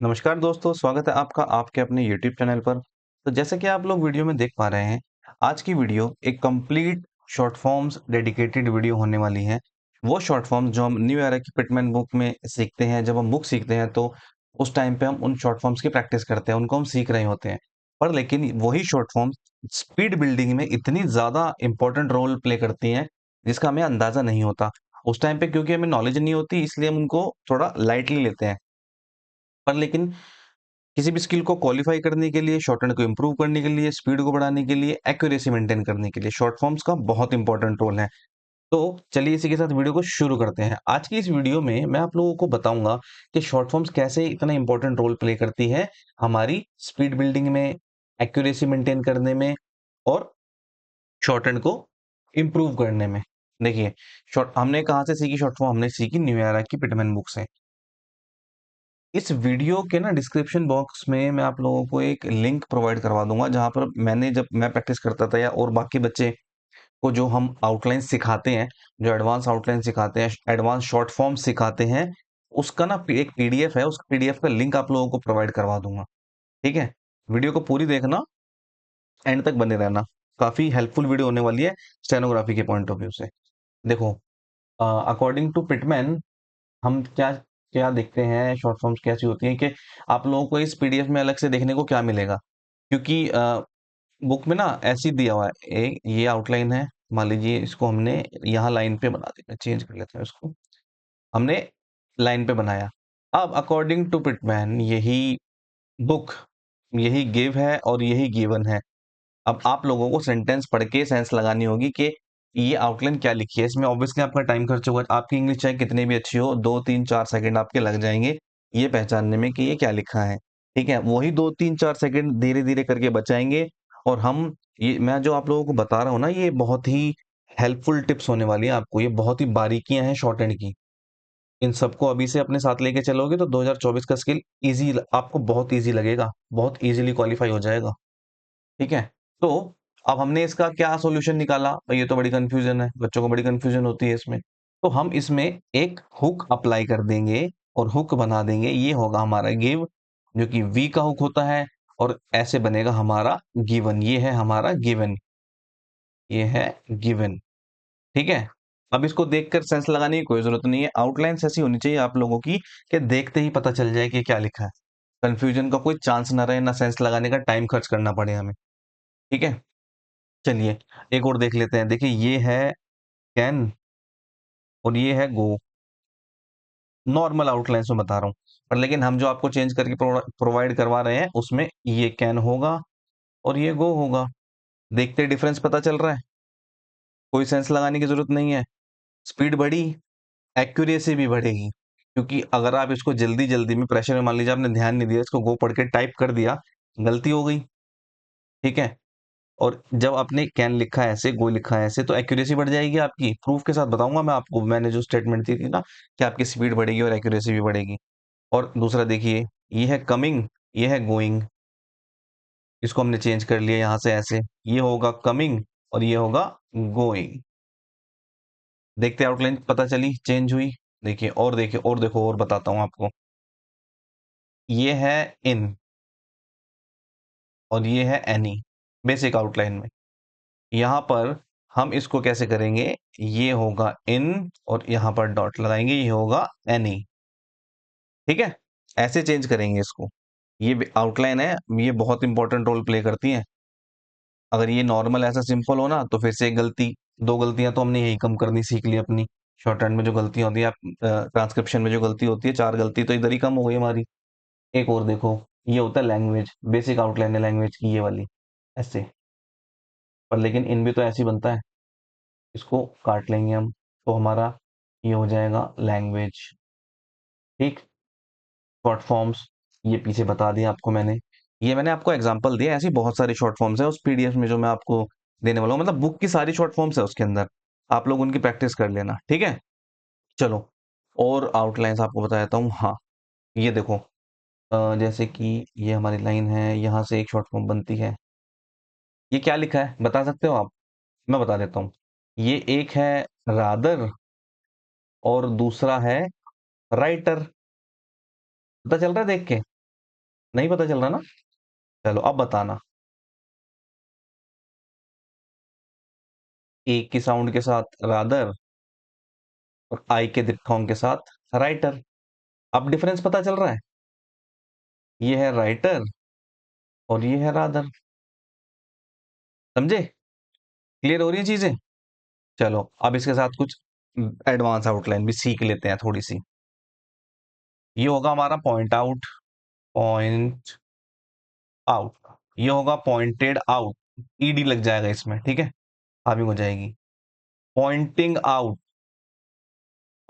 नमस्कार दोस्तों, स्वागत है आपका आपके अपने यूट्यूब चैनल पर। तो जैसे कि आप लोग वीडियो में देख पा रहे हैं, आज की वीडियो एक complete short forms dedicated video होने वाली है। वो शॉर्ट फॉर्म्स जो हम न्यू एरा की पिटमैन बुक में सीखते हैं, जब हम बुक सीखते हैं तो उस टाइम पे हम उन शॉर्ट फॉर्म्स की प्रैक्टिस करते हैं, उनको हम सीख रहे होते हैं। पर लेकिन वही शॉर्ट फॉर्म्स स्पीड बिल्डिंग में इतनी ज़्यादा इम्पोर्टेंट रोल प्ले करती हैं, जिसका हमें अंदाज़ा नहीं होता। उस टाइम पे क्योंकि हमें नॉलेज नहीं होती इसलिए हम उनको थोड़ा लाइटली लेते हैं। पर लेकिन किसी भी स्किल को क्वालिफाई करने के लिए, शॉर्टहैंड को इंप्रूव करने के लिए, स्पीड को बढ़ाने के लिए, एक्यूरेसी मेंटेन करने के लिए शॉर्ट फॉर्म्स का बहुत इंपॉर्टेंट रोल है। तो चलिए इसी के साथ वीडियो को शुरू करते हैं। आज की इस वीडियो में मैं आप लोगों को बताऊंगा कि शॉर्ट फॉर्म्स कैसे इतना इंपॉर्टेंट रोल प्ले करती है हमारी स्पीड बिल्डिंग में, एक्यूरेसी मेंटेन करने में और शॉर्टहैंड को इंप्रूव करने में। देखिए, शॉर्ट हमने कहाँ से सीखी शॉर्ट फॉर्म? हमने सीखी न्यू एरा की पिटमैन बुक से। इस वीडियो के ना डिस्क्रिप्शन बॉक्स में मैं आप लोगों को एक लिंक प्रोवाइड करवा दूंगा, जहां पर जब मैं प्रैक्टिस करता था या और बाकी बच्चे को जो हम आउटलाइन सिखाते हैं, जो एडवांस आउटलाइन सिखाते हैं, एडवांस शॉर्ट फॉर्म सिखाते हैं, उसका ना एक पीडीएफ है। उस पीडीएफ का लिंक आप लोगों को प्रोवाइड करवा दूंगा। ठीक है, वीडियो को पूरी देखना, एंड तक बने रहना। काफी हेल्पफुल वीडियो होने वाली है स्टेनोग्राफी के पॉइंट ऑफ व्यू से। देखो, अकॉर्डिंग टू पिटमैन हम क्या क्या देखते हैं, शॉर्ट फॉर्म्स कैसी होती हैं कि आप लोगों को इस पीडीएफ में अलग से देखने को क्या मिलेगा, क्योंकि बुक में ना ऐसे ही दिया हुआ है। एक ये आउटलाइन है, मान लीजिए इसको हमने यहाँ लाइन पे बना दिया, चेंज कर लेते हैं इसको। हमने लाइन पे बनाया। अब अकॉर्डिंग टू पिटमैन यही बुक, यही गिव है और यही गिवन है। अब आप लोगों को सेंटेंस पढ़ के सेंस लगानी होगी कि ये आउटलाइन क्या लिखी है। इसमें ऑब्वियसली आपका टाइम खर्च होगा। आपकी इंग्लिश चाहे कितनी भी अच्छी हो, 2 3 4 सेकंड आपके लग जाएंगे ये पहचानने में कि ये क्या लिखा है। ठीक है, वही 2 3 4 सेकंड धीरे धीरे करके बचाएंगे। और हम ये मैं जो आप लोगों को बता रहा हूँ ना, ये बहुत ही हेल्पफुल टिप्स होने वाली है आपको। ये बहुत ही बारीकियां हैं शॉर्ट हैंड की। इन सबको अभी से अपने साथ लेके चलोगे तो 2024 का स्किल इजी, आपको बहुत इजी लगेगा, बहुत इजीली क्वालिफाई हो जाएगा। ठीक है, तो अब हमने इसका क्या सॉल्यूशन निकाला भाई? ये तो बड़ी कंफ्यूजन है, बच्चों को बड़ी कंफ्यूजन होती है इसमें। तो हम इसमें एक हुक अप्लाई कर देंगे और हुक बना देंगे। ये होगा हमारा गिव, जो कि वी का हुक होता है, और ऐसे बनेगा हमारा गिवन। ये है हमारा गिवन, ये है गिवन। ठीक है, अब इसको देखकर सेंस लगाने की कोई जरूरत नहीं है। आउटलाइन ऐसी होनी चाहिए आप लोगों की कि देखते ही पता चल जाए कि क्या लिखा है। कंफ्यूजन का कोई चांस ना रहे, ना सेंस लगाने का टाइम खर्च करना पड़े हमें। ठीक है, चलिए एक और देख लेते हैं। देखिए, ये है कैन और ये है गो। नॉर्मल आउटलाइंस में बता रहा हूँ, पर लेकिन हम जो आपको चेंज करके प्रोवाइड करवा रहे हैं उसमें ये कैन होगा और ये गो होगा। देखते डिफरेंस पता चल रहा है, कोई सेंस लगाने की जरूरत नहीं है। स्पीड बढ़ी, एक्यूरेसी भी बढ़ेगी, क्योंकि अगर आप इसको जल्दी जल्दी में प्रेशर में, मान लीजिए आपने ध्यान नहीं दिया, इसको गो पढ़ के टाइप कर दिया, गलती हो गई। ठीक है, और जब आपने कैन लिखा है ऐसे, गो लिखा है ऐसे, तो एक्यूरेसी बढ़ जाएगी आपकी। प्रूफ के साथ बताऊंगा मैं आपको, मैंने जो स्टेटमेंट दी थी ना कि आपकी स्पीड बढ़ेगी और एक्यूरेसी भी बढ़ेगी। और दूसरा देखिए, ये है कमिंग, ये है गोइंग। इसको हमने चेंज कर लिया यहाँ से ऐसे, ये होगा कमिंग और ये होगा गोइंग। देखते आउटलाइन पता चली चेंज हुई। देखिए और देखिए और देखो, और बताता हूँ आपको। ये है इन और ये है एनी, बेसिक आउटलाइन में। यहाँ पर हम इसको कैसे करेंगे? ये होगा इन और यहाँ पर डॉट लगाएंगे, ये होगा एनी। ठीक है, ऐसे चेंज करेंगे इसको। ये आउटलाइन है, ये बहुत इंपॉर्टेंट रोल प्ले करती है। अगर ये नॉर्मल ऐसा सिंपल हो ना, तो फिर से एक गलती, दो गलतियां तो हमने यही कम करनी सीख ली अपनी। शॉर्ट हैंड में जो गलतियां होती है, ट्रांसक्रिप्शन में जो गलती होती है, 4 गलती तो इधर ही कम हो गई हमारी। एक और देखो, ये होता है लैंग्वेज, बेसिक आउटलाइन है लैंग्वेज की, ये वाली ऐसे। पर लेकिन इन भी तो ऐसे ही बनता है। इसको काट लेंगे हम, तो हमारा ये हो जाएगा लैंग्वेज। ठीक, शॉर्ट फॉर्म्स ये पीछे बता दिया आपको मैंने। ये मैंने आपको एग्जांपल दिया, ऐसी बहुत सारी शॉर्ट फॉर्म्स है उस पीडीएफ में जो मैं आपको देने वाला हूँ। मतलब बुक की सारी शॉर्ट फॉर्म्स है उसके अंदर, आप लोग उनकी प्रैक्टिस कर लेना। ठीक है, चलो और आउटलाइंस आपको बता देता हूँ। हाँ, ये देखो, जैसे कि ये हमारी लाइन है, यहाँ से एक शॉर्ट फॉर्म बनती है। ये क्या लिखा है बता सकते हो आप? मैं बता देता हूँ। ये एक है रादर और दूसरा है राइटर। पता चल रहा है देख के? नहीं पता चल रहा ना? चलो अब बताना। ए की साउंड के साथ रादर और आई के दिप्थोंग के साथ राइटर। अब डिफरेंस पता चल रहा है? ये है राइटर और ये है रादर। समझे? क्लियर हो रही है चीजें? चलो अब इसके साथ कुछ एडवांस आउटलाइन भी सीख लेते हैं थोड़ी सी। ये होगा हमारा पॉइंट आउट। Point out. ये होगा पॉइंटेड आउट। ईडी लग जाएगा इसमें, ठीक है, हावी हो जाएगी। Pointing out.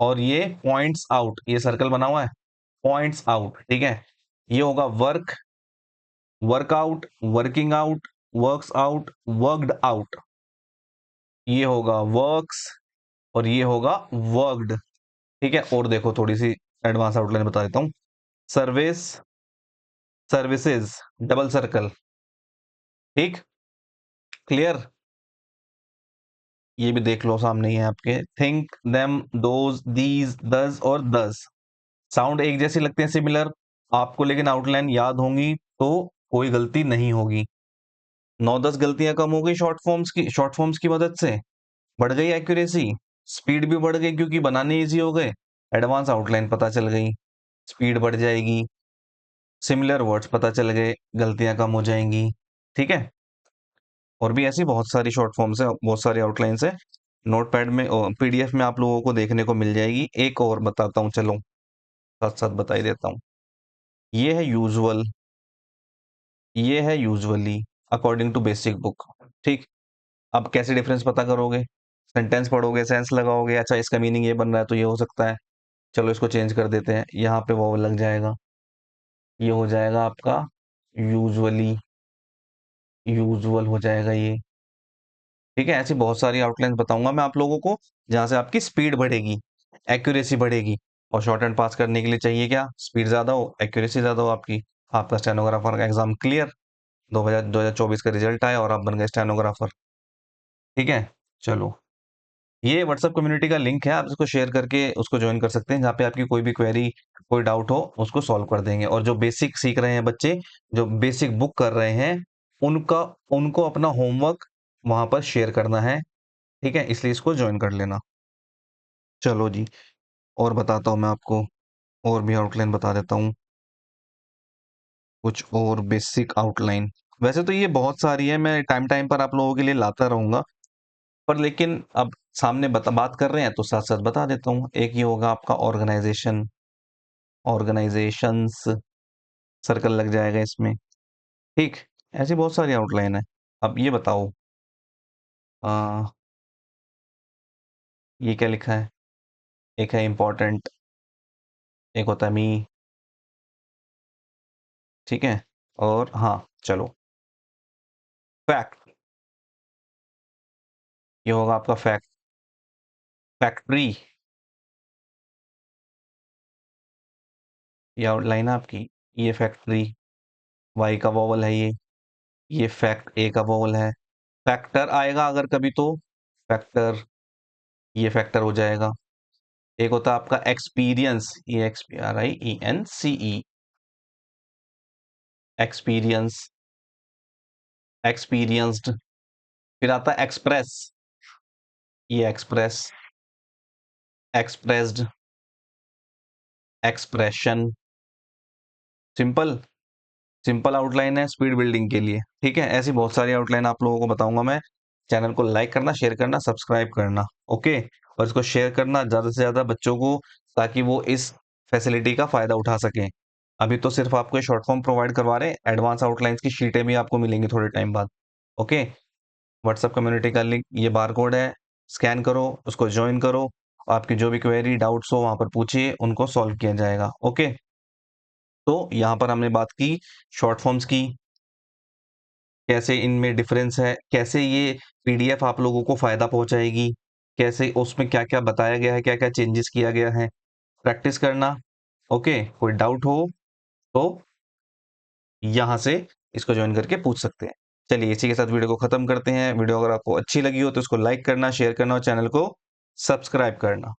और ये पॉइंट्स आउट, ये सर्कल बना हुआ है, पॉइंट्स आउट, ठीक है। ये होगा work, workout, working out, works out, worked out. ये होगा वर्क्स और ये होगा वर्कड, ठीक है। और देखो थोड़ी सी एडवांस आउटलाइन बता देता हूँ। सर्विस, सर्विसेज, डबल सर्कल, ठीक, क्लियर। ये भी देख लो, सामने ही है आपके। थिंक, देम, दोज, दीज, दस और दस। साउंड एक जैसी लगते हैं, सिमिलर आपको, लेकिन आउटलाइन याद होंगी तो कोई गलती नहीं होगी। 9-10 गलतियां कम हो गई शॉर्ट फॉर्म्स की मदद से। बढ़ गई एक्यूरेसी, स्पीड भी बढ़ गई क्योंकि बनाने इजी हो गए। एडवांस आउटलाइन पता चल गई, स्पीड बढ़ जाएगी। सिमिलर वर्ड्स पता चल गए, गलतियां कम हो जाएंगी, ठीक है। और भी ऐसी बहुत सारी शॉर्ट फॉर्म्स है, बहुत सारी आउटलाइंस है। नोटपैड में, पीडीएफ में आप लोगों को देखने को मिल जाएगी। एक और बताता हूँ, चलो साथ साथ बता ही देता हूँ। ये है यूजुअल, ये है usually, according to basic book, ठीक। अब कैसे डिफरेंस पता करोगे? सेंटेंस पढ़ोगे, सेंस लगाओगे, अच्छा इसका मीनिंग ये बन रहा है तो ये हो सकता है। चलो इसको चेंज कर देते हैं, यहाँ पे वो लग जाएगा, ये हो जाएगा आपका यूजुअली, यूजुअल हो जाएगा ये, ठीक है। ऐसी बहुत सारी आउटलाइन बताऊंगा मैं आप लोगों को, जहां से आपकी स्पीड बढ़ेगी, एक्यूरेसी बढ़ेगी। और शॉर्ट एंड पास करने के लिए चाहिए क्या? स्पीड ज्यादा हो, एक्यूरेसी ज्यादा हो आपकी। आपका स्टेनोग्राफर का एग्जाम क्लियर, 2024 का रिजल्ट आया और आप बन गए स्टेनोग्राफर, ठीक है। चलो, ये व्हाट्सएप कम्युनिटी का लिंक है, आप इसको शेयर करके उसको ज्वाइन कर सकते हैं, जहाँ पे आपकी कोई भी क्वेरी, कोई डाउट हो उसको सॉल्व कर देंगे। और जो बेसिक सीख रहे हैं बच्चे, जो बेसिक बुक कर रहे हैं, उनका उनको अपना होमवर्क वहां पर शेयर करना है, ठीक है, इसलिए इसको ज्वाइन कर लेना। चलो जी, और बताता हूँ मैं आपको, और भी आउटलाइन बता देता हूँ, कुछ और बेसिक आउटलाइन। वैसे तो ये बहुत सारी है, मैं टाइम टाइम पर आप लोगों के लिए लाता रहूंगा, पर लेकिन अब सामने बात कर रहे हैं तो साथ साथ बता देता हूँ। एक ये होगा आपका ऑर्गेनाइजेशन, ऑर्गेनाइजेशंस, सर्कल लग जाएगा इसमें, ठीक। ऐसी बहुत सारी आउटलाइन है। अब ये बताओ, आ, ये क्या लिखा है? एक है इम्पोर्टेंट, एक होता है मी, ठीक है। और हाँ चलो, फैक्ट, ये होगा आपका फैक्ट, फैक्ट्री, ये आउटलाइन है आपकी। ये फैक्ट्री, वाई का वोवल है ये फैक्ट, ए का वोवल है। फैक्टर आएगा अगर कभी तो फैक्टर, ये फैक्टर हो जाएगा। एक होता है आपका एक्सपीरियंस, ये EXPRIENCE, एक्सपीरियंस, एक्सपीरियंस्ड। फिर आता है एक्सप्रेस, ये express, expressed, expression. Simple, simple outline है स्पीड बिल्डिंग के लिए, ठीक है। ऐसी बहुत सारी आउटलाइन आप लोगों को बताऊंगा मैं। चैनल को लाइक करना, शेयर करना, सब्सक्राइब करना, ओके। और इसको शेयर करना ज्यादा से ज्यादा बच्चों को, ताकि वो इस फैसिलिटी का फायदा उठा सकें। अभी तो सिर्फ आपको शॉर्ट फॉर्म प्रोवाइड करवा रहे हैं, एडवांस आउटलाइंस की शीटें भी आपको मिलेंगी थोड़े टाइम बाद, ओके। व्हाट्सएप कम्युनिटी का लिंक, ये बारकोड है, स्कैन करो, उसको ज्वाइन करो। आपकी जो भी क्वेरी डाउट्स हो वहां पर पूछिए, उनको सॉल्व किया जाएगा, ओके। तो यहाँ पर हमने बात की शॉर्ट फॉर्म्स की, कैसे इनमें डिफरेंस है, कैसे ये पीडीएफ आप लोगों को फायदा पहुंचाएगी, कैसे उसमें क्या क्या बताया गया है, क्या क्या चेंजेस किया गया है। प्रैक्टिस करना, ओके। कोई डाउट हो तो यहाँ से इसको ज्वाइन करके पूछ सकते हैं। चलिए इसी के साथ वीडियो को खत्म करते हैं। वीडियो अगर आपको अच्छी लगी हो तो इसको लाइक करना, शेयर करना और चैनल को सब्सक्राइब करना।